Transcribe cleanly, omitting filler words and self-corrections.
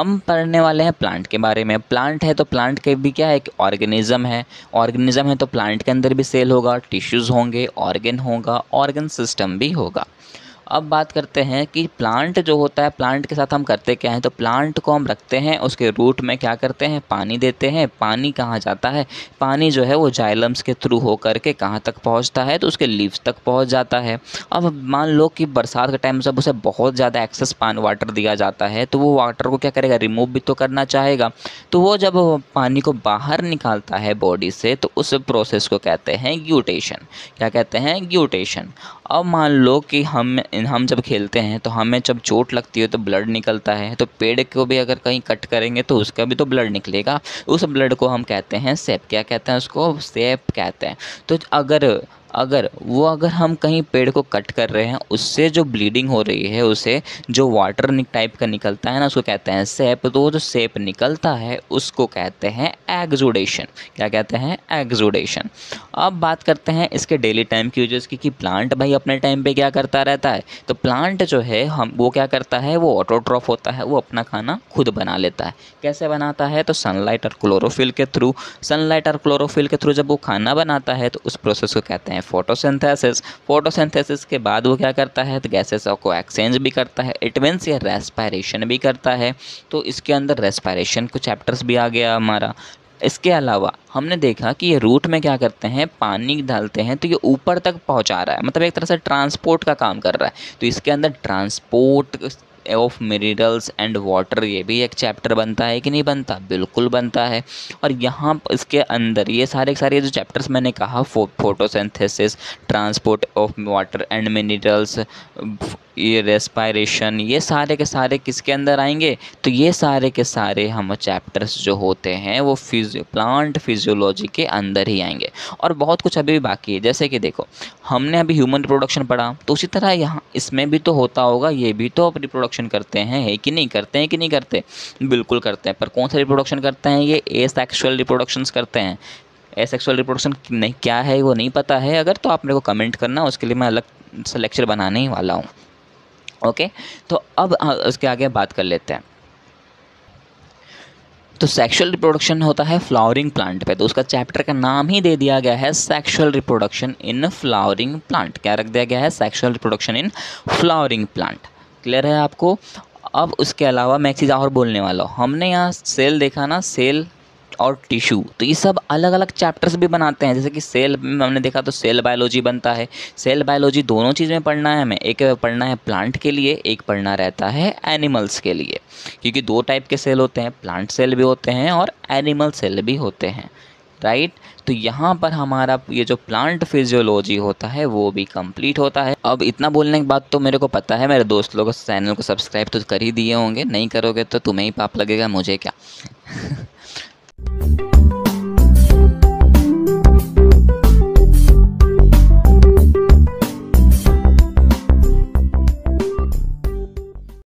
हम पढ़ने वाले हैं प्लांट के बारे में। प्लांट है तो प्लांट के भी क्या है, एक ऑर्गेनिज्म है। ऑर्गेनिज्म है तो प्लांट के अंदर भी सेल होगा, टिश्यूज़ होंगे, ऑर्गन होगा, ऑर्गन सिस्टम भी होगा। अब बात करते हैं कि प्लांट जो होता है, प्लांट के साथ हम करते क्या हैं। तो प्लांट को हम रखते हैं, उसके रूट में क्या करते हैं, पानी देते हैं। पानी कहाँ जाता है, पानी जो है वो जाइलम्स के थ्रू होकर के कहाँ तक पहुँचता है, तो उसके लीव्स तक पहुँच जाता है। अब मान लो कि बरसात के टाइम जब उसे बहुत ज़्यादा एक्सेस पानी वाटर दिया जाता है, तो वो वाटर को क्या करेगा, रिमूव भी तो करना चाहेगा। तो वो जब पानी को बाहर निकालता है बॉडी से, तो उस प्रोसेस को कहते हैं ग्यूटेशन। क्या कहते हैं, ग्यूटेशन। अब मान लो कि हम जब खेलते हैं तो हमें जब चोट लगती है तो ब्लड निकलता है। तो पेड़ को भी अगर कहीं कट करेंगे तो उसका भी तो ब्लड निकलेगा। उस ब्लड को हम कहते हैं सेप। क्या कहते हैं उसको, सेप कहते हैं। तो अगर हम कहीं पेड़ को कट कर रहे हैं, उससे जो ब्लीडिंग हो रही है, उसे जो वाटर टाइप का निकलता है ना, उसको कहते हैं सेप। तो वो जो सेप निकलता है उसको कहते हैं एक्सुडेशन। क्या कहते हैं, एक्सुडेशन। अब बात करते हैं इसके डेली टाइम की यूजेस की, कि प्लांट भाई अपने टाइम पे क्या करता रहता है। तो प्लांट जो है वो क्या करता है, वो ऑटोट्रॉफ होता है, वो अपना खाना खुद बना लेता है। कैसे बनाता है, तो सनलाइट और क्लोरोफिल के थ्रू। सनलाइट और क्लोरोफिल के थ्रू जब वो खाना बनाता है तो उस प्रोसेस को कहते हैं फोटोसिंथेसिस। फोटोसिंथेसिस के बाद वो क्या करता है, तो गैसेस को एक्सचेंज भी करता है। इट मीन्स ये रेस्पायरेशन भी करता है। तो इसके अंदर रेस्पायरेशन कुछ चैप्टर्स भी आ गया हमारा। इसके अलावा हमने देखा कि ये रूट में क्या करते हैं, पानी डालते हैं तो ये ऊपर तक पहुंचा रहा है, मतलब एक तरह से ट्रांसपोर्ट का काम कर रहा है। तो इसके अंदर transport of minerals and water, ये भी एक चैप्टर बनता है कि नहीं बनता, बिल्कुल बनता है। और यहाँ इसके अंदर ये सारे जो चैप्टर्स मैंने कहा, photosynthesis, transport of water and minerals, ये रेस्पायरेशन, ये सारे के सारे किसके अंदर आएंगे, तो ये सारे के सारे हम चैप्टर्स जो होते हैं वो प्लांट फिजियोलॉजी के अंदर ही आएंगे। और बहुत कुछ अभी भी बाकी है, जैसे कि देखो हमने अभी ह्यूमन रिप्रोडक्शन पढ़ा, तो उसी तरह यहाँ इसमें भी तो होता होगा, ये भी तो रिप्रोडक्शन करते हैं, है कि नहीं, करते हैं कि नहीं करते, बिल्कुल करते हैं। पर कौन सा रिप्रोडक्शन करते हैं, ये एसेक्सुअल रिप्रोडक्शंस करते हैं। एसेक्सुअल रिप्रोडक्शन नहीं क्या है वो नहीं पता है अगर, तो आप मेरे को कमेंट करना, उसके लिए मैं अलग से लेक्चर बनाने ही वाला हूँ। ओके, तो अब उसके आगे बात कर लेते हैं। तो सेक्सुअल रिप्रोडक्शन होता है फ्लावरिंग प्लांट पे, तो उसका चैप्टर का नाम ही दे दिया गया है sexual reproduction in flowering plant. क्या रख दिया गया है, sexual reproduction in flowering plant. Clear है आपको। अब उसके अलावा मैं एक चीज़ और बोलने वाला हूँ। हमने यहाँ सेल देखा ना, सेल और टिश्यू, तो ये सब अलग अलग चैप्टर्स भी बनाते हैं। जैसे कि सेल में हमने देखा तो सेल बायोलॉजी बनता है। सेल बायोलॉजी दोनों चीज़ में पढ़ना है हमें, एक पढ़ना है प्लांट के लिए, एक पढ़ना रहता है एनिमल्स के लिए। क्योंकि दो टाइप के सेल होते हैं, प्लांट सेल भी होते हैं और एनिमल सेल भी होते हैं, राइट। तो यहाँ पर हमारा ये जो प्लांट फिजियोलॉजी होता है वो भी कंप्लीट होता है। अब इतना बोलने के बाद तो मेरे को पता है मेरे दोस्त लोग चैनल को सब्सक्राइब तो कर ही दिए होंगे, नहीं करोगे तो तुम्हें ही पाप लगेगा, मुझे क्या।